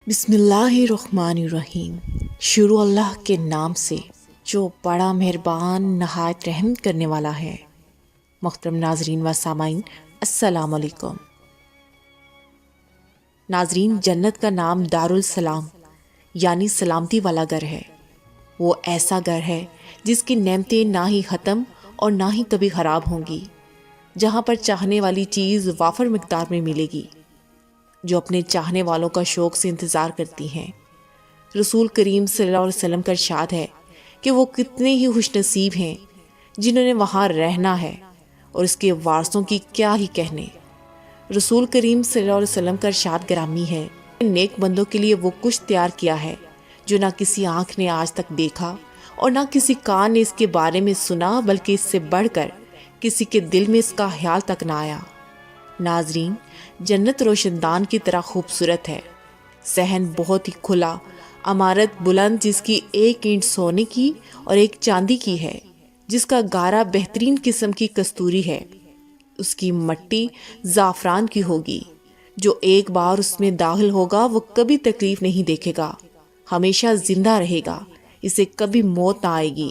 بسم اللہ الرحمن الرحیم۔ شروع اللہ کے نام سے جو بڑا مہربان نہایت رحم کرنے والا ہے۔ محترم ناظرین و سامعین، السلام علیکم۔ ناظرین، جنت کا نام دارالسلام یعنی سلامتی والا گھر ہے۔ وہ ایسا گھر ہے جس کی نعمتیں نہ ہی ختم اور نہ ہی کبھی خراب ہوں گی، جہاں پر چاہنے والی چیز وافر مقدار میں ملے گی، جو اپنے چاہنے والوں کا شوق سے انتظار کرتی ہیں۔ رسول کریم صلی اللہ علیہ وسلم کا ارشاد ہے کہ وہ کتنے ہی خوش نصیب ہیں جنہوں نے وہاں رہنا ہے، اور اس کے وارثوں کی کیا ہی کہنے۔ رسول کریم صلی اللہ علیہ وسلم کا ارشاد گرامی ہے، نیک بندوں کے لیے وہ کچھ تیار کیا ہے جو نہ کسی آنکھ نے آج تک دیکھا اور نہ کسی کان نے اس کے بارے میں سنا، بلکہ اس سے بڑھ کر کسی کے دل میں اس کا خیال تک نہ آیا۔ ناظرین، جنت روشن دان کی طرح خوبصورت ہے۔ صحن بہت ہی کھلا، عمارت بلند جس کی ایک اینٹ سونے کی اور ایک چاندی کی ہے، جس کا گارا بہترین قسم کی کستوری ہے۔ اس کی مٹی زعفران کی ہوگی۔ جو ایک بار اس میں داخل ہوگا وہ کبھی تکلیف نہیں دیکھے گا، ہمیشہ زندہ رہے گا، اسے کبھی موت نہ آئے گی۔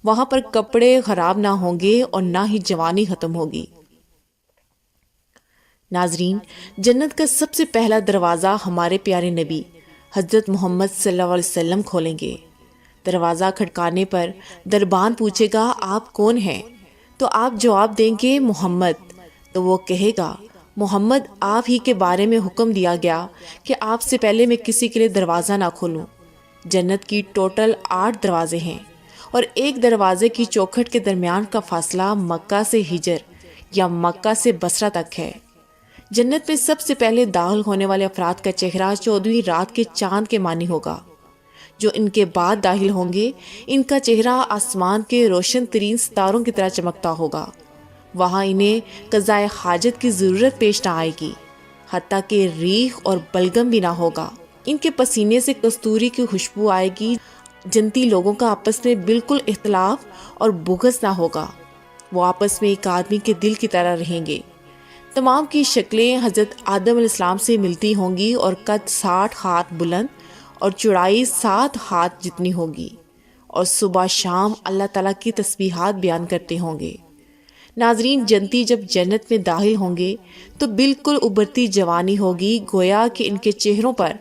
وہاں پر کپڑے خراب نہ ہوں گے اور نہ ہی جوانی ختم ہوگی۔ ناظرین، جنت کا سب سے پہلا دروازہ ہمارے پیارے نبی حضرت محمد صلی اللہ علیہ وسلم کھولیں گے۔ دروازہ کھٹکانے پر دربان پوچھے گا، آپ کون ہیں؟ تو آپ جواب دیں گے، محمد۔ تو وہ کہے گا، محمد، آپ ہی کے بارے میں حکم دیا گیا کہ آپ سے پہلے میں کسی کے لیے دروازہ نہ کھولوں۔ جنت کی ٹوٹل 8 دروازے ہیں، اور ایک دروازے کی چوکھٹ کے درمیان کا فاصلہ مکہ سے ہجر یا مکہ سے بصرہ تک ہے۔ جنت میں سب سے پہلے داخل ہونے والے افراد کا چہرہ 14ویں رات کے چاند کے معنی ہوگا۔ جو ان کے بعد داخل ہوں گے، ان کا چہرہ آسمان کے روشن ترین ستاروں کی طرح چمکتا ہوگا۔ وہاں انہیں قضائے حاجت کی ضرورت پیش نہ آئے گی، حتیٰ کہ ریح اور بلغم بھی نہ ہوگا۔ ان کے پسینے سے کستوری کی خوشبو آئے گی۔ جنتی لوگوں کا آپس میں بالکل اختلاف اور بغض نہ ہوگا۔ وہ آپس میں ایک آدمی کے دل کی طرح رہیں گے۔ تمام کی شکلیں حضرت آدم علیہ السلام سے ملتی ہوں گی، اور قد 60 ہاتھ بلند اور چوڑائی 7 ہاتھ جتنی ہوگی، اور صبح شام اللہ تعالیٰ کی تسبیحات بیان کرتے ہوں گے۔ ناظرین، جنتی جب جنت میں داخل ہوں گے تو بالکل ابھرتی جوانی ہوگی، گویا کہ ان کے چہروں پر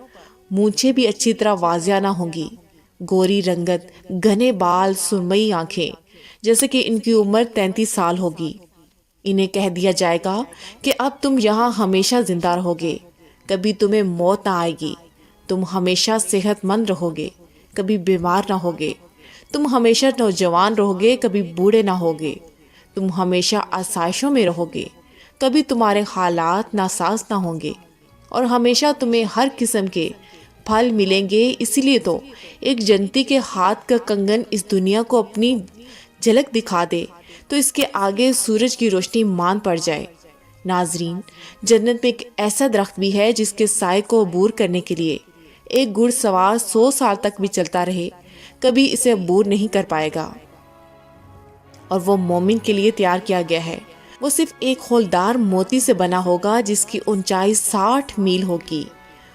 مونچھیں بھی اچھی طرح واضح نہ ہوں گی۔ گوری رنگت، گھنے بال، سرمئی آنکھیں، جیسے کہ ان کی عمر 33 سال ہوگی۔ انہیں کہہ دیا جائے گا کہ اب تم یہاں ہمیشہ زندہ رہو گے، کبھی تمہیں موت نہ آئے گی، تم ہمیشہ صحت مند رہو گے، کبھی بیمار نہ ہوگے، تم ہمیشہ نوجوان رہو گے، کبھی بوڑھے نہ ہوگے، تم ہمیشہ آسائشوں میں رہو گے، کبھی تمہارے حالات ناساز نہ ہوں گے، اور ہمیشہ تمہیں ہر قسم کے پھل ملیں گے۔ اسی لیے تو ایک جنتی کے ہاتھ کا کنگن اس دنیا کو اپنی جھلک دکھا دے تو اس کے آگے سورج کی روشنی مان پڑ جائے۔ ناظرین، جنت میں ایک ایسا درخت بھی ہے جس کے سائے کو عبور کرنے کے لیے ایک گھڑ سوار 100 سال تک بھی چلتا رہے، کبھی اسے عبور نہیں کر پائے گا، اور وہ مومن کے لیے تیار کیا گیا ہے۔ وہ صرف ایک خولدار موتی سے بنا ہوگا جس کی اونچائی 60 میل ہوگی،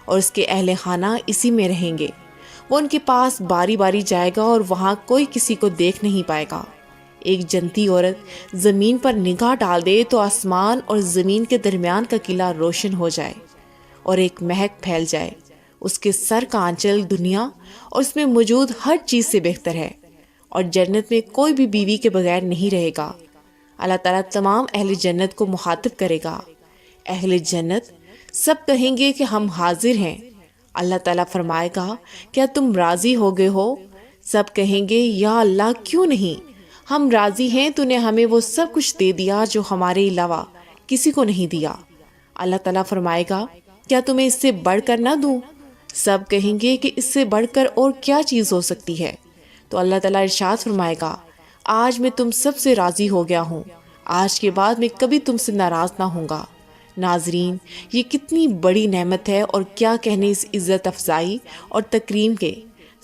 اور اس کے اہل خانہ اسی میں رہیں گے۔ وہ ان کے پاس باری باری جائے گا، اور وہاں کوئی کسی کو دیکھ نہیں پائے گا۔ ایک جنتی عورت زمین پر نگاہ ڈال دے تو آسمان اور زمین کے درمیان کا قلعہ روشن ہو جائے، اور ایک مہک پھیل جائے۔ اس کے سر کا آنچل دنیا اور اس میں موجود ہر چیز سے بہتر ہے، اور جنت میں کوئی بھی بیوی کے بغیر نہیں رہے گا۔ اللہ تعالیٰ تمام اہل جنت کو مخاطب کرے گا۔ اہل جنت سب کہیں گے کہ ہم حاضر ہیں۔ اللہ تعالیٰ فرمائے گا، کیا تم راضی ہو گئے ہو؟ سب کہیں گے، یا اللہ، کیوں نہیں، ہم راضی ہیں، تو نے ہمیں وہ سب کچھ دے دیا جو ہمارے علاوہ کسی کو نہیں دیا۔ اللہ تعالیٰ فرمائے گا، کیا تمہیں اس سے بڑھ کر نہ دوں؟ سب کہیں گے کہ اس سے بڑھ کر اور کیا چیز ہو سکتی ہے؟ تو اللہ تعالیٰ ارشاد فرمائے گا، آج میں تم سب سے راضی ہو گیا ہوں، آج کے بعد میں کبھی تم سے ناراض نہ ہوں گا۔ ناظرین، یہ کتنی بڑی نعمت ہے، اور کیا کہنے اس عزت افزائی اور تکریم کے۔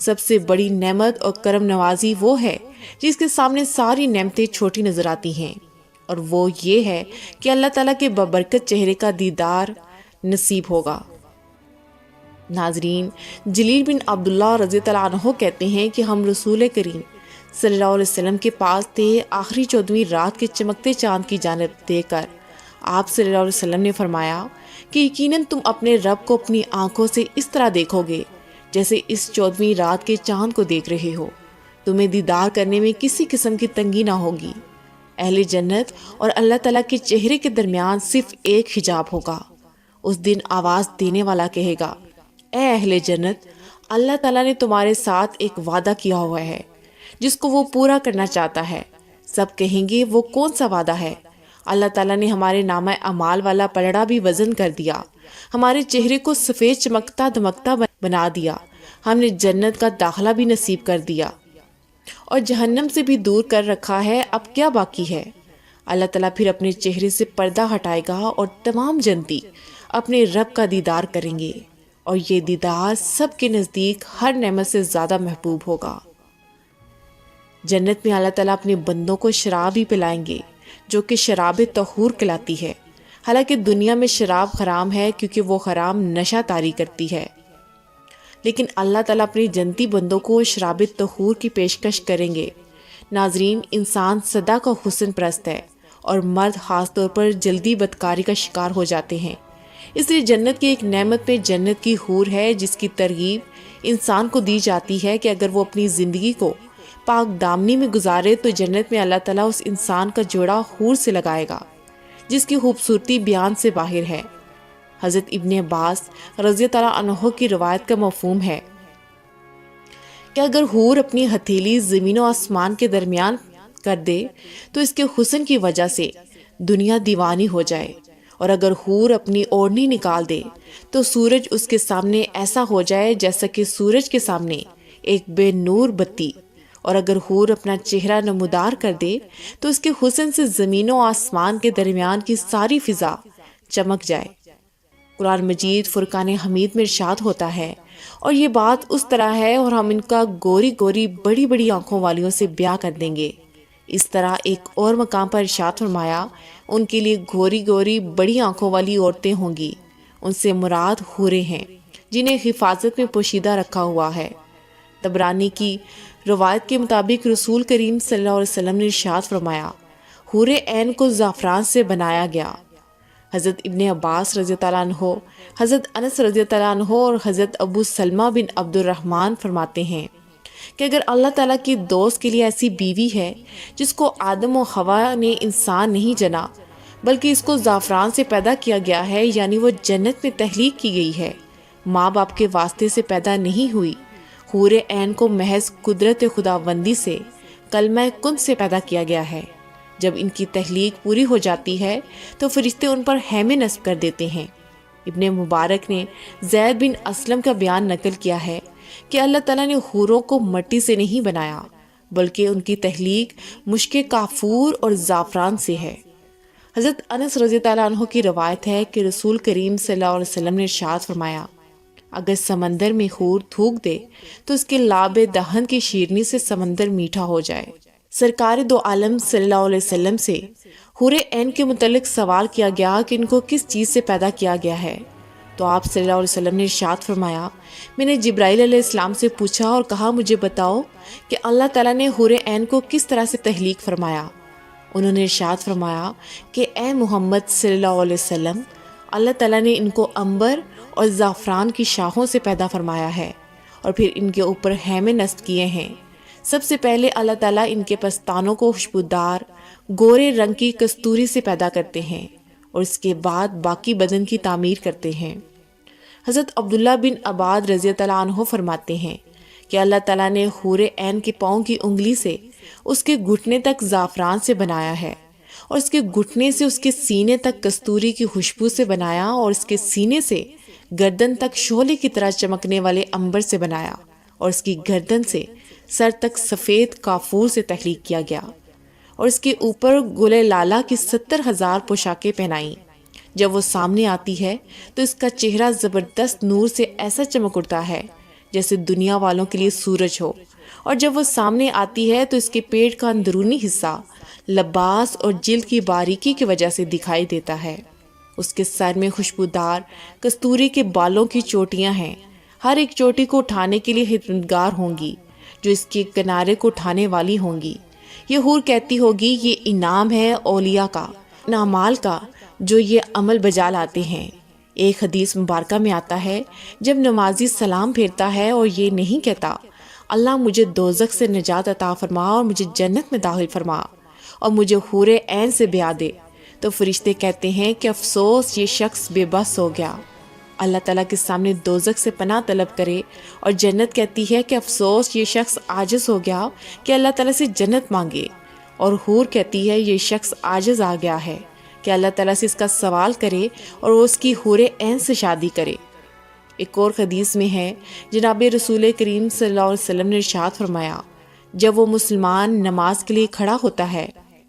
سب سے بڑی نعمت اور کرم نوازی وہ ہے جس کے سامنے ساری نعمتیں چھوٹی نظر آتی ہیں، اور وہ یہ ہے کہ اللہ تعالیٰ کے بابرکت چہرے کا دیدار نصیب ہوگا۔ ناظرین، جلیل بن عبداللہ رضی اللہ عنہ کہتے ہیں کہ ہم رسول کریم صلی اللہ علیہ وسلم کے پاس تھے، آخری 14ویں رات کے چمکتے چاند کی جانب دیکھ کر آپ صلی اللہ علیہ وسلم نے فرمایا کہ یقیناً تم اپنے رب کو اپنی آنکھوں سے اس طرح دیکھو گے جیسے اس 14ویں رات کے چاند کو دیکھ رہے ہو، تمہیں دیدار کرنے میں کسی قسم کی تنگی نہ ہوگی۔ اہل جنت اور اللہ تعالیٰ کے چہرے کے درمیان صرف ایک حجاب ہوگا۔ اس دن آواز دینے والا کہے گا، اے اہل جنت، اللہ تعالیٰ نے تمہارے ساتھ ایک وعدہ کیا ہوا ہے جس کو وہ پورا کرنا چاہتا ہے۔ سب کہیں گے وہ کون سا وعدہ ہے؟ اللہ تعالیٰ نے ہمارے نامہ اعمال والا پلڑا بھی وزن کر دیا، ہمارے چہرے کو سفید چمکتا دمکتا بنا دیا، ہم نے جنت کا داخلہ بھی نصیب کر دیا اور جہنم سے بھی دور کر رکھا ہے، اب کیا باقی ہے؟ اللہ تعالیٰ پھر اپنے چہرے سے پردہ ہٹائے گا اور تمام جنتی اپنے رب کا دیدار کریں گے، اور یہ دیدار سب کے نزدیک ہر نعمت سے زیادہ محبوب ہوگا۔ جنت میں اللہ تعالیٰ اپنے بندوں کو شراب ہی پلائیں گے جو کہ شراب طہور کہلاتی ہے، حالانکہ دنیا میں شراب حرام ہے کیونکہ وہ حرام نشہ طاری کرتی ہے، لیکن اللہ تعالیٰ اپنے جنتی بندوں کو شراب طہور کی پیشکش کریں گے۔ ناظرین، انسان سدا کا حسن پرست ہے اور مرد خاص طور پر جلدی بدکاری کا شکار ہو جاتے ہیں، اس لیے جنت کی ایک نعمت میں جنت کی حور ہے جس کی ترغیب انسان کو دی جاتی ہے کہ اگر وہ اپنی زندگی کو پاک دامنی میں گزارے تو جنت میں اللہ تعالیٰ اس انسان کا جوڑا حور سے لگائے گا جس کی خوبصورتی بیان سے باہر ہے۔ حضرت ابن عباس رضی اللہ عنہ کی روایت کا مفہوم ہے کہ اگر حور اپنی ہتھیلی زمین و آسمان کے درمیان کر دے تو اس کے حسن کی وجہ سے دنیا دیوانی ہو جائے، اور اگر حور اپنی اوڑھنی نکال دے تو سورج اس کے سامنے ایسا ہو جائے جیسا کہ سورج کے سامنے ایک بے نور بتی، اور اگر حور اپنا چہرہ نمودار کر دے تو اس کے حسن سے زمین و آسمان کے درمیان کی ساری فضا چمک جائے۔ قرآن مجید فرقان حمید میں ارشاد ہوتا ہے، اور یہ بات اس طرح ہے اور ہم ان کا گوری گوری بڑی بڑی آنکھوں والیوں سے بیاہ کر دیں گے۔ اس طرح ایک اور مقام پر ارشاد فرمایا، ان کے لیے گوری گوری بڑی آنکھوں والی عورتیں ہوں گی، ان سے مراد حوریں ہیں جنہیں حفاظت میں پوشیدہ رکھا ہوا ہے۔ طبرانی کی روایت کے مطابق رسول کریم صلی اللہ علیہ وسلم نے ارشاد فرمایا، حور عین کو زعفران سے بنایا گیا۔ حضرت ابن عباس رضی اللہ عنہ، حضرت انس رضی اللہ عنہ اور حضرت ابو سلمہ بن عبد الرحمن فرماتے ہیں کہ اگر اللہ تعالیٰ کی دوست کے لیے ایسی بیوی ہے جس کو آدم و حوا نے انسان نہیں جنا بلکہ اس کو زعفران سے پیدا کیا گیا ہے، یعنی وہ جنت میں تخلیق کی گئی ہے، ماں باپ کے واسطے سے پیدا نہیں ہوئی، حور عین کو محض قدرت خداوندی سے کلمہ کن سے پیدا کیا گیا ہے، جب ان کی تخلیق پوری ہو جاتی ہے تو فرشتے ان پر خیمے نصب کر دیتے ہیں۔ ابن مبارک نے زید بن اسلم کا بیان نقل کیا ہے کہ اللہ تعالیٰ نے حوروں کو مٹی سے نہیں بنایا بلکہ ان کی تخلیق مشک کافور اور زعفران سے ہے۔ حضرت انس رضی اللہ عنہ کی روایت ہے کہ رسول کریم صلی اللہ علیہ وسلم نے ارشاد فرمایا، اگر سمندر میں حور تھوک دے تو اس کے لاب دہن کی شیرنی سے سمندر میٹھا ہو جائے۔ سرکار دو عالم صلی اللہ علیہ وسلم سے حور عین کے متعلق سوال کیا گیا کہ ان کو کس چیز سے پیدا کیا گیا ہے، تو آپ صلی اللہ علیہ وسلم نے ارشاد فرمایا، میں نے جبرائیل علیہ السلام سے پوچھا اور کہا مجھے بتاؤ کہ اللہ تعالیٰ نے حور عین کو کس طرح سے تخلیق فرمایا۔ انہوں نے ارشاد فرمایا کہ اے محمد صلی اللہ علیہ وسلم، اللہ تعالیٰ نے ان کو عنبر اور زعفران کی شاخوں سے پیدا فرمایا ہے اور پھر ان کے اوپر خیمے نصب کیے ہیں۔ سب سے پہلے اللہ تعالیٰ ان کے پستانوں کو خوشبودار گورے رنگ کی کستوری سے پیدا کرتے ہیں اور اس کے بعد باقی بدن کی تعمیر کرتے ہیں۔ حضرت عبداللہ بن عباد رضی اللہ عنہ فرماتے ہیں کہ اللہ تعالیٰ نے حور عین کے پاؤں کی انگلی سے اس کے گھٹنے تک زعفران سے بنایا ہے، اور اس کے گھٹنے سے اس کے سینے تک کستوری کی خوشبو سے بنایا، اور اس کے سینے سے گردن تک شعلے کی طرح چمکنے والے عنبر سے بنایا، اور اس کی گردن سے سر تک سفید کافور سے تخلیق کیا گیا، اور اس کے اوپر گل لالہ کی 70,000 پوشاکیں پہنائیں۔ جب وہ سامنے آتی ہے تو اس کا چہرہ زبردست نور سے ایسا چمک اٹھتا ہے جیسے دنیا والوں کے لیے سورج ہو، اور جب وہ سامنے آتی ہے تو اس کے پیٹ کا اندرونی حصہ لباس اور جلد کی باریکی کی وجہ سے دکھائی دیتا ہے۔ اس کے سر میں خوشبودار کستوری کے بالوں کی چوٹیاں ہیں ہر ایک چوٹی کو اٹھانے کے لیے خدمتگار ہوں گی جو اس کے کنارے کو اٹھانے والی ہوں گی۔ یہ حور کہتی ہوگی یہ انعام ہے اولیاء کا، اعمال کا جو یہ عمل بجا لاتے ہیں۔ ایک حدیث مبارکہ میں آتا ہے جب نمازی سلام پھیرتا ہے اور یہ نہیں کہتا اللہ مجھے دوزخ سے نجات عطا فرما اور مجھے جنت میں داخل فرما اور مجھے حور عین سے بیاہ دے، تو فرشتے کہتے ہیں کہ افسوس یہ شخص بے بس ہو گیا۔ اللہ تعالیٰ کے سامنے دوزخ سے پناہ طلب کرے اور جنت کہتی ہے کہ افسوس یہ شخص عاجز ہو گیا کہ اللہ تعالیٰ سے جنت مانگے، اور حور کہتی ہے یہ شخص عاجز آ گیا ہے کہ اللہ تعالیٰ سے اس کا سوال کرے اور وہ اس کی حور عین سے شادی کرے۔ ایک اور حدیث میں ہے جناب رسول کریم صلی اللہ علیہ وسلم نے ارشاد فرمایا جب وہ مسلمان نماز کے لیے کھڑا ہوتا ہے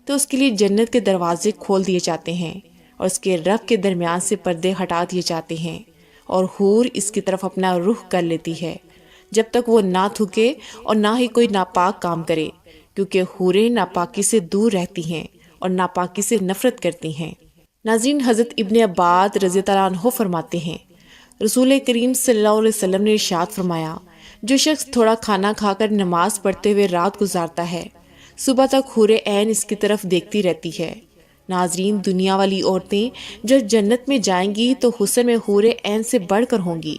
تو اس کے لیے جنت کے دروازے کھول دیے جاتے ہیں اور اس کے رب کے درمیان سے پردے ہٹا دیے جاتے ہیں، اور حور اس کی طرف اپنا رخ کر لیتی ہے جب تک وہ نہ تھکے اور نہ ہی کوئی ناپاک کام کرے، کیونکہ حوریں ناپاکی سے دور رہتی ہیں اور ناپاکی سے نفرت کرتی ہیں۔ ناظرین، حضرت ابن عباس رضی اللہ عنہ فرماتے ہیں رسول کریم صلی اللہ علیہ وسلم نے ارشاد فرمایا جو شخص تھوڑا کھانا کھا کر نماز پڑھتے ہوئے رات گزارتا ہے صبح تک حور عین اس کی طرف دیکھتی رہتی ہے۔ ناظرین، دنیا والی عورتیں جب جنت میں جائیں گی تو حسن میں حور عین سے بڑھ کر ہوں گی۔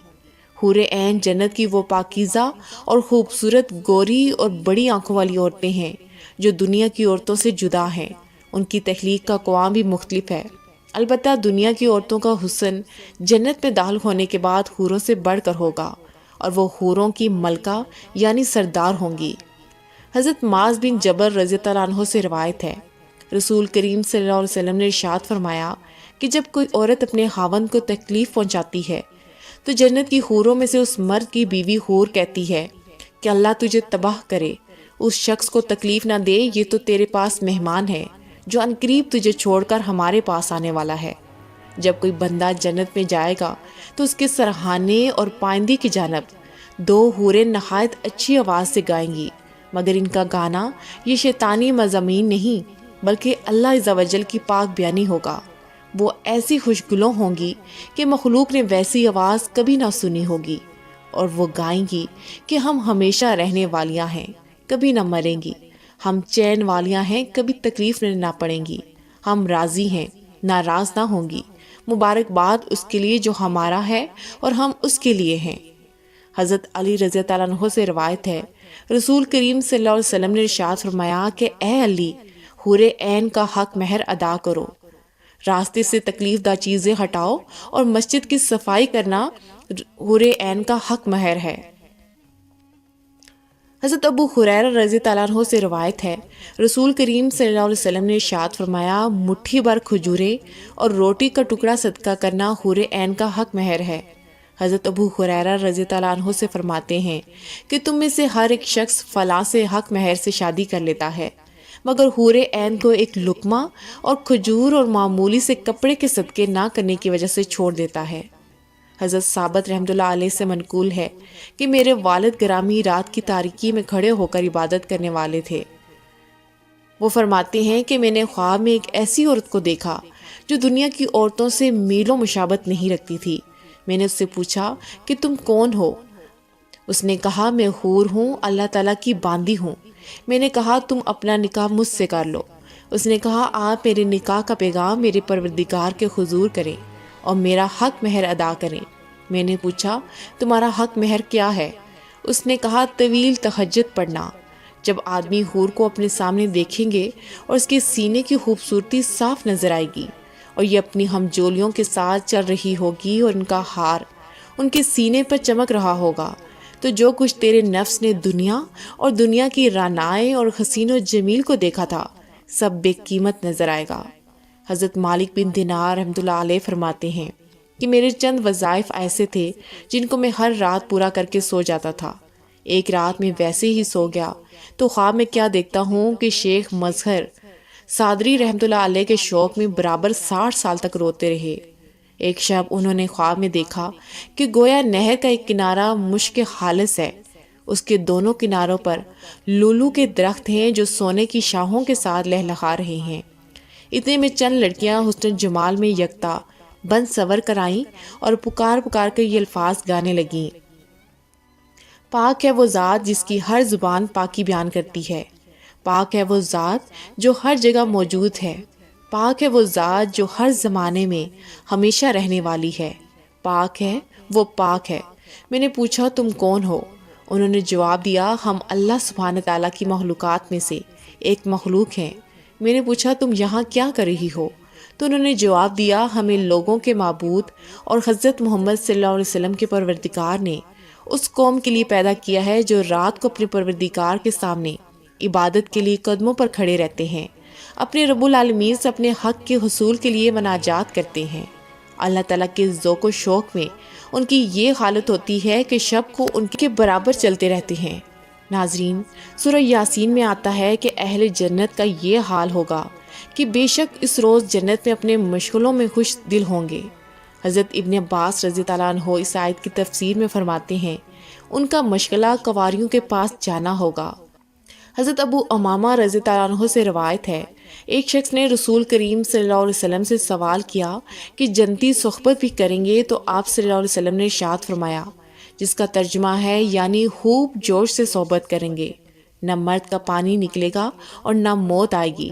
حور عین جنت کی وہ پاکیزہ اور خوبصورت گوری اور بڑی آنکھوں والی عورتیں ہیں جو دنیا کی عورتوں سے جدا ہیں۔ ان کی تخلیق کا قوام بھی مختلف ہے، البتہ دنیا کی عورتوں کا حسن جنت میں داخل ہونے کے بعد حوروں سے بڑھ کر ہوگا، اور وہ حوروں کی ملکہ یعنی سردار ہوں گی۔ حضرت معاذ بن جبل رضی اللہ عنہ سے روایت ہے رسول کریم صلی اللہ علیہ وسلم نے ارشاد فرمایا کہ جب کوئی عورت اپنے خاوند کو تکلیف پہنچاتی ہے تو جنت کی حوروں میں سے اس مرد کی بیوی حور کہتی ہے کہ اللہ تجھے تباہ کرے، اس شخص کو تکلیف نہ دے، یہ تو تیرے پاس مہمان ہے جو عنقریب تجھے چھوڑ کر ہمارے پاس آنے والا ہے۔ جب کوئی بندہ جنت میں جائے گا تو اس کے سرہانے اور پائندے کی جانب دو حوریں نہایت اچھی آواز سے گائیں گی، مگر ان کا گانا یہ شیطانی مضامین نہیں بلکہ اللہ عز و جل کی پاک بیانی ہوگا۔ وہ ایسی خوشگلوں ہوں گی کہ مخلوق نے ویسی آواز کبھی نہ سنی ہوگی، اور وہ گائیں گی کہ ہم ہمیشہ رہنے والیاں ہیں، کبھی نہ مریں گی، ہم چین والیاں ہیں، کبھی تکلیف نہ پڑیں گی، ہم راضی ہیں، ناراض نہ ہوں گی، مبارکباد اس کے لیے جو ہمارا ہے اور ہم اس کے لیے ہیں۔ حضرت علی رضی اللہ عنہ سے روایت ہے رسول کریم صلی اللہ علیہ وسلم نے ارشاد فرمایا کہ اے علی، حور عین کا حق مہر ادا کرو، راستے سے تکلیف دہ چیزیں ہٹاؤ، اور مسجد کی صفائی کرنا حور عین کا حق مہر ہے۔ حضرت ابو ہریرہ رضی اللہ عنہ سے روایت ہے رسول کریم صلی اللہ علیہ وسلم نے ارشاد فرمایا مٹھی بھر کھجوریں اور روٹی کا ٹکڑا صدقہ کرنا حور عین کا حق مہر ہے۔ حضرت ابو ہریرہ رضی اللہ عنہ سے فرماتے ہیں کہ تم میں سے ہر ایک شخص فلاں سے حق مہر سے شادی کر لیتا ہے، مگر حور عین کو ایک لقمہ اور کھجور اور معمولی سے کپڑے کے صدقے نہ کرنے کی وجہ سے چھوڑ دیتا ہے۔ حضرت ثابت رحمۃ اللہ علیہ سے منقول ہے کہ میرے والد گرامی رات کی تاریکی میں کھڑے ہو کر عبادت کرنے والے تھے۔ وہ فرماتے ہیں کہ میں نے خواب میں ایک ایسی عورت کو دیکھا جو دنیا کی عورتوں سے میلوں مشابت نہیں رکھتی تھی۔ میں نے اس سے پوچھا کہ تم کون ہو؟ اس نے کہا میں حور ہوں، اللہ تعالیٰ کی باندی ہوں۔ میں نے کہا تم اپنا نکاح مجھ سے کر لو۔ اس نے کہا آپ میرے نکاح کا پیغام میرے پروردگار کے حضور کریں اور میرا حق مہر ادا کریں۔ میں نے پوچھا تمہارا حق مہر کیا ہے؟ اس نے کہا طویل تہجد پڑھنا۔ جب آدمی حور کو اپنے سامنے دیکھیں گے اور اس کے سینے کی خوبصورتی صاف نظر آئے گی اور یہ اپنی ہمجولیوں کے ساتھ چل رہی ہوگی اور ان کا ہار ان کے سینے پر چمک رہا ہوگا، تو جو کچھ تیرے نفس نے دنیا اور دنیا کی رعنائیں اور حسین و جمیل کو دیکھا تھا سب بے قیمت نظر آئے گا۔ حضرت مالک بن دینار رحمۃ اللہ علیہ فرماتے ہیں کہ میرے چند وظائف ایسے تھے جن کو میں ہر رات پورا کر کے سو جاتا تھا۔ ایک رات میں ویسے ہی سو گیا تو خواب میں کیا دیکھتا ہوں کہ شیخ مظہر صادری رحمۃ اللہ علیہ کے شوق میں برابر 60 سال تک روتے رہے۔ ایک شب انہوں نے خواب میں دیکھا کہ گویا نہر کا ایک کنارہ مشک خالص ہے، اس کے دونوں کناروں پر لولو کے درخت ہیں جو سونے کی شاہوں کے ساتھ لہلہا رہے ہیں۔ اتنے میں چند لڑکیاں حسن جمال میں یکتا بن سور کر آئیں اور پکار پکار کر یہ الفاظ گانے لگیں، پاک ہے وہ ذات جس کی ہر زبان پاکی بیان کرتی ہے، پاک ہے وہ ذات جو ہر جگہ موجود ہے، پاک ہے وہ ذات جو ہر زمانے میں ہمیشہ رہنے والی ہے، پاک ہے وہ پاک ہے۔ میں نے پوچھا تم کون ہو؟ انہوں نے جواب دیا ہم اللہ سبحانہ تعالیٰ کی مخلوقات میں سے ایک مخلوق ہیں۔ میں نے پوچھا تم یہاں کیا کر رہی ہو؟ تو انہوں نے جواب دیا ہمیں لوگوں کے معبود اور حضرت محمد صلی اللہ علیہ وسلم کے پروردگار نے اس قوم کے لیے پیدا کیا ہے جو رات کو اپنے پروردگار کے سامنے عبادت کے لیے قدموں پر کھڑے رہتے ہیں، اپنے رب العالمین سے اپنے حق کے حصول کے لیے مناجات کرتے ہیں۔ اللہ تعالیٰ کے ذوق و شوق میں ان کی یہ حالت ہوتی ہے کہ شب کو ان کے برابر چلتے رہتے ہیں۔ ناظرین، سورہ یاسین میں آتا ہے کہ اہل جنت کا یہ حال ہوگا کہ بے شک اس روز جنت میں اپنے مشغلوں میں خوش دل ہوں گے۔ حضرت ابن عباس رضی اللہ عنہ اس آیت کی تفسیر میں فرماتے ہیں ان کا مشغلہ کنواریوں کے پاس جانا ہوگا۔ حضرت ابو امامہ رضی اللہ عنہ سے روایت ہے ایک شخص نے رسول کریم صلی اللہ علیہ وسلم سے سوال کیا کہ جنتی صحبت بھی کریں گے؟ تو آپ صلی اللہ علیہ وسلم نے ارشاد فرمایا، جس کا ترجمہ ہے یعنی خوب جوش سے صحبت کریں گے، نہ مرد کا پانی نکلے گا اور نہ موت آئے گی۔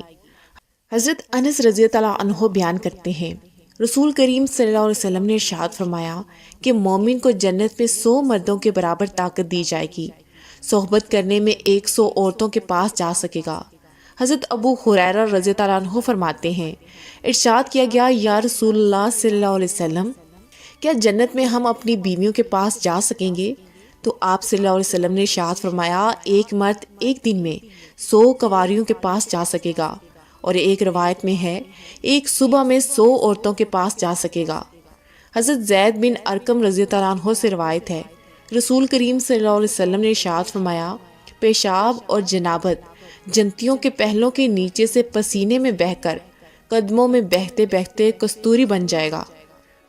حضرت انس رضی اللہ عنہ بیان کرتے ہیں رسول کریم صلی اللہ علیہ وسلم نے ارشاد فرمایا کہ مومن کو جنت میں 100 مردوں کے برابر طاقت دی جائے گی، صحبت کرنے میں 100 عورتوں کے پاس جا سکے گا۔ حضرت ابو ہریرہ رضی اللہ عنہ فرماتے ہیں ارشاد کیا گیا یا رسول اللہ صلی اللہ علیہ وسلم، کیا جنت میں ہم اپنی بیویوں کے پاس جا سکیں گے؟ تو آپ صلی اللہ علیہ وسلم نے ارشاد فرمایا ایک مرد ایک دن میں 100 کنواریوں کے پاس جا سکے گا، اور ایک روایت میں ہے ایک صبح میں 100 عورتوں کے پاس جا سکے گا۔ حضرت زید بن ارقم رضی اللہ عنہ سے روایت ہے رسول کریم صلی اللہ علیہ وسلم نے ارشاد فرمایا پیشاب اور جنابت جنتیوں کے پہلوں کے نیچے سے پسینے میں بہہ کر قدموں میں بہتے بہتے کستوری بن جائے گا۔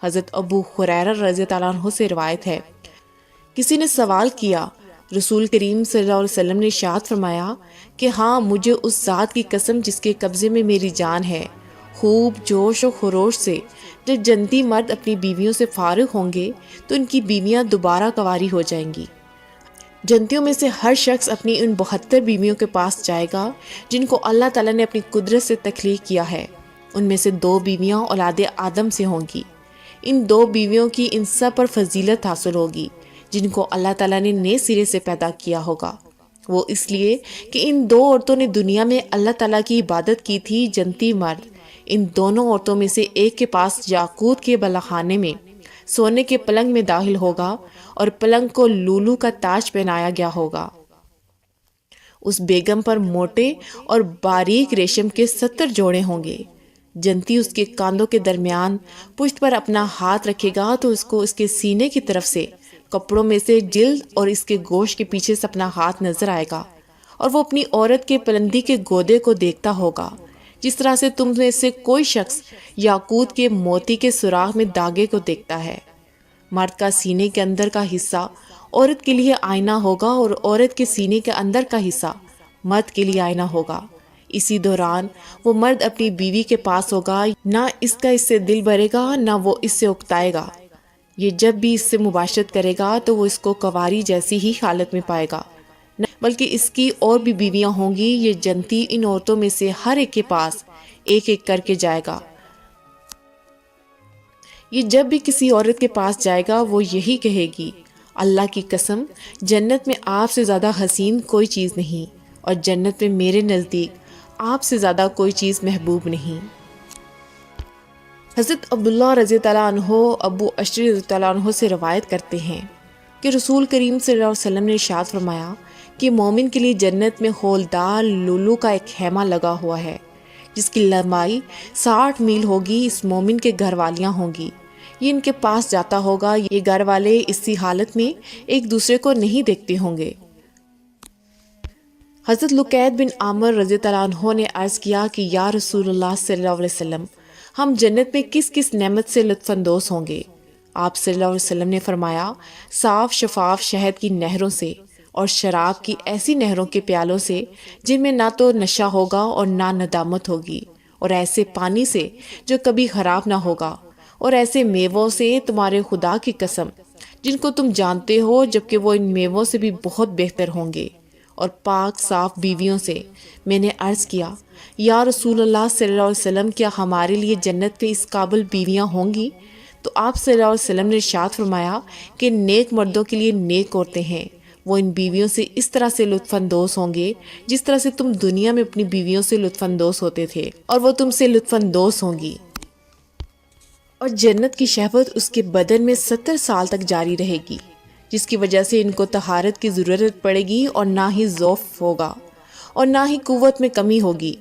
حضرت ابو ہریرہ رضی اللہ عنہ سے روایت ہے کسی نے سوال کیا رسول کریم صلی اللہ علیہ وسلم نے ارشاد فرمایا کہ ہاں، مجھے اس ذات کی قسم جس کے قبضے میں میری جان ہے، خوب جوش و خروش سے جب جنتی مرد اپنی بیویوں سے فارغ ہوں گے تو ان کی بیویاں دوبارہ کنواری ہو جائیں گی۔ جنتیوں میں سے ہر شخص اپنی ان 72 بیویوں کے پاس جائے گا جن کو اللہ تعالیٰ نے اپنی قدرت سے تخلیق کیا ہے۔ ان میں سے 2 بیویاں اولاد آدم سے ہوں گی۔ ان 2 بیویوں کی ان سب پر فضیلت حاصل ہوگی جن کو اللہ تعالیٰ نے نئے سرے سے پیدا کیا ہوگا، وہ اس لیے کہ ان 2 عورتوں نے دنیا میں اللہ تعالیٰ کی عبادت کی تھی۔ جنتی مرد ان دونوں عورتوں میں سے ایک کے پاس یاقوت کے بالاخانے میں سونے کے پلنگ میں داخل ہوگا اور پلنگ کو لولو کا تاج پہنایا گیا ہوگا۔ اس بیگم پر موٹے اور باریک ریشم کے 70 جوڑے ہوں گے۔ جنتی اس کے کاندھوں کے درمیان پشت پر اپنا ہاتھ رکھے گا تو اس کو اس کے سینے کی طرف سے کپڑوں میں سے جلد اور اس کے گوشت کے پیچھے سے اپنا ہاتھ نظر آئے گا، اور وہ اپنی عورت کے پلندی کے گودے کو دیکھتا ہوگا جس طرح سے تم میں سے کوئی شخص یاقوت کے موتی کے سوراخ میں داغے کو دیکھتا ہے۔ مرد کا سینے کے اندر کا حصہ عورت کے لیے آئینہ ہوگا اور عورت کے سینے کے اندر کا حصہ مرد کے لیے آئینہ ہوگا۔ اسی دوران وہ مرد اپنی بیوی کے پاس ہوگا، نہ اس کا اس سے دل بھرے گا نہ وہ اس سے اکتائے گا۔ یہ جب بھی اس سے مباشرت کرے گا تو وہ اس کو کنواری جیسی ہی حالت میں پائے گا، بلکہ اس کی اور بھی بیویاں ہوں گی۔ یہ جنتی ان عورتوں میں سے ہر ایک کے پاس ایک ایک کر کے جائے گا۔ یہ جب بھی کسی عورت کے پاس جائے گا وہ یہی کہے گی اللہ کی قسم، جنت میں آپ سے زیادہ حسین کوئی چیز نہیں، اور جنت میں میرے نزدیک آپ سے زیادہ کوئی چیز محبوب نہیں۔ حضرت عبداللہ رضی اللہ عنہ ابو اشری رضی اللہ عنہ سے روایت کرتے ہیں کہ رسول کریم صلی اللہ علیہ وسلم نے ارشاد فرمایا کہ مومن کے لیے جنت میں ہولدار لولو کا ایک خیمہ لگا ہوا ہے جس کی لمبائی 60 میل ہوگی۔ اس مومن کے گھر والیاں ہوں گی، یہ ان کے پاس جاتا ہوگا۔ یہ گھر والے اسی حالت میں ایک دوسرے کو نہیں دیکھتے ہوں گے۔ حضرت لقید بن عامر رضی اللہ عنہ نے عرض کیا کہ یا رسول اللہ صلی اللہ علیہ وسلم، ہم جنت میں کس کس نعمت سے لطف اندوز ہوں گے؟ آپ صلی اللہ علیہ وسلم نے فرمایا صاف شفاف شہد کی نہروں سے اور شراب کی ایسی نہروں کے پیالوں سے جن میں نہ تو نشہ ہوگا اور نہ ندامت ہوگی، اور ایسے پانی سے جو کبھی خراب نہ ہوگا، اور ایسے میووں سے تمہارے خدا کی قسم جن کو تم جانتے ہو، جبکہ وہ ان میووں سے بھی بہت بہتر ہوں گے، اور پاک صاف بیویوں سے۔ میں نے عرض کیا، یا رسول اللہ صلی اللہ علیہ وسلم، کیا ہمارے لیے جنت میں اس قابل بیویاں ہوں گی؟ تو آپ صلی اللہ علیہ وسلم نے ارشاد فرمایا کہ نیک مردوں کے لیے نیک عورتیں ہیں، وہ ان بیویوں سے اس طرح سے لطف اندوز ہوں گے جس طرح سے تم دنیا میں اپنی بیویوں سے لطف اندوز ہوتے تھے، اور وہ تم سے لطف اندوز ہوں گی۔ اور جنت کی شہوت اس کے بدن میں 70 سال تک جاری رہے گی، جس کی وجہ سے ان کو طہارت کی ضرورت پڑے گی، اور نہ ہی ضعف ہوگا اور نہ ہی قوت میں کمی ہوگی،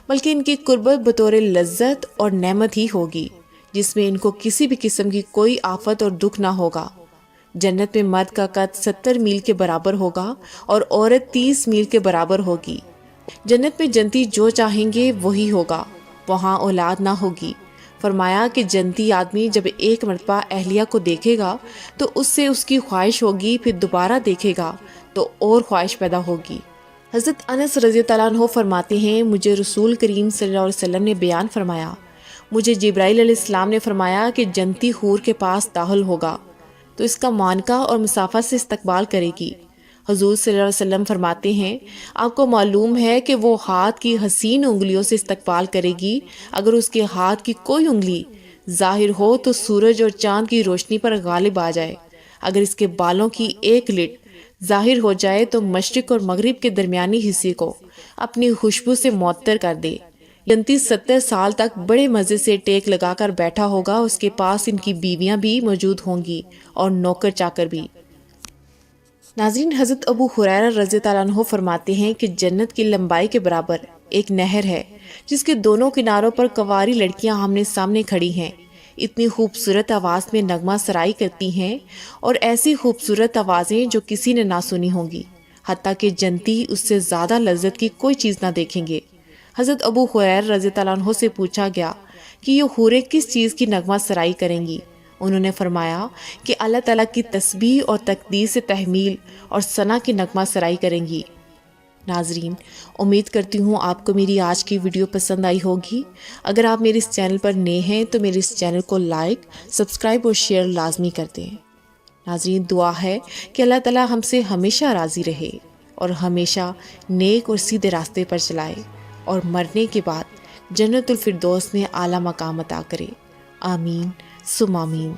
بلکہ ان کی قربت بطور لذت اور نعمت ہی ہوگی، جس میں ان کو کسی بھی قسم کی کوئی آفت اور دکھ نہ ہوگا۔ جنت میں مرد کا قد 70 میل کے برابر ہوگا اور عورت 30 میل کے برابر ہوگی۔ جنت میں جنتی جو چاہیں گے وہی ہوگا، وہاں اولاد نہ ہوگی۔ فرمایا کہ جنتی آدمی جب ایک مرتبہ اہلیہ کو دیکھے گا تو اس سے اس کی خواہش ہوگی، پھر دوبارہ دیکھے گا تو اور خواہش پیدا ہوگی۔ حضرت انس رضی اللہ عنہ فرماتے ہیں، مجھے رسول کریم صلی اللہ علیہ وسلم نے بیان فرمایا، مجھے جبرائیل علیہ السلام نے فرمایا کہ جنتی حور کے پاس داخل ہوگا تو اس کا مانکہ اور مسافت سے استقبال کرے گی۔ حضور صلی اللہ علیہ وسلم فرماتے ہیں، آپ کو معلوم ہے کہ وہ ہاتھ کی حسین انگلیوں سے استقبال کرے گی، اگر اس کے ہاتھ کی کوئی انگلی ظاہر ہو تو سورج اور چاند کی روشنی پر غالب آ جائے، اگر اس کے بالوں کی ایک لٹ ظاہر ہو جائے تو مشرق اور مغرب کے درمیانی حصے کو اپنی خوشبو سے معطر کر دے۔ جنتی 70 سال تک بڑے مزے سے ٹیک لگا کر بیٹھا ہوگا، اس کے پاس ان کی بیویاں بھی موجود ہوں گی اور نوکر چاکر بھی۔ ناظرین، حضرت ابو ہریرہ رضی اللہ عنہ فرماتے ہیں کہ جنت کی لمبائی کے برابر ایک نہر ہے، جس کے دونوں کناروں پر کنواری لڑکیاں آمنے سامنے کھڑی ہیں، اتنی خوبصورت آواز میں نغمہ سرائی کرتی ہیں، اور ایسی خوبصورت آوازیں جو کسی نے نہ سنی ہوں گی، حتیٰ کہ جنتی اس سے زیادہ لذت کی کوئی چیز نہ دیکھیں گے۔ حضرت ابو ہریرہ رضی اللہ عنہ سے پوچھا گیا کہ یہ حوریں کس چیز کی نغمہ سرائی کریں گی؟ انہوں نے فرمایا کہ اللہ تعالیٰ کی تسبیح اور تقدیس تحمیل اور ثنا کی نغمہ سرائی کریں گی۔ ناظرین، امید کرتی ہوں آپ کو میری آج کی ویڈیو پسند آئی ہوگی۔ اگر آپ میرے اس چینل پر نئے ہیں تو میرے اس چینل کو لائک، سبسکرائب اور شیئر لازمی کر دیں۔ ناظرین، دعا ہے کہ اللہ تعالیٰ ہم سے ہمیشہ راضی رہے اور ہمیشہ نیک اور سیدھے راستے پر چلائے، اور مرنے کے بعد جنت الفردوس میں اعلیٰ مقام عطا کرے۔ آمین ثم آمین۔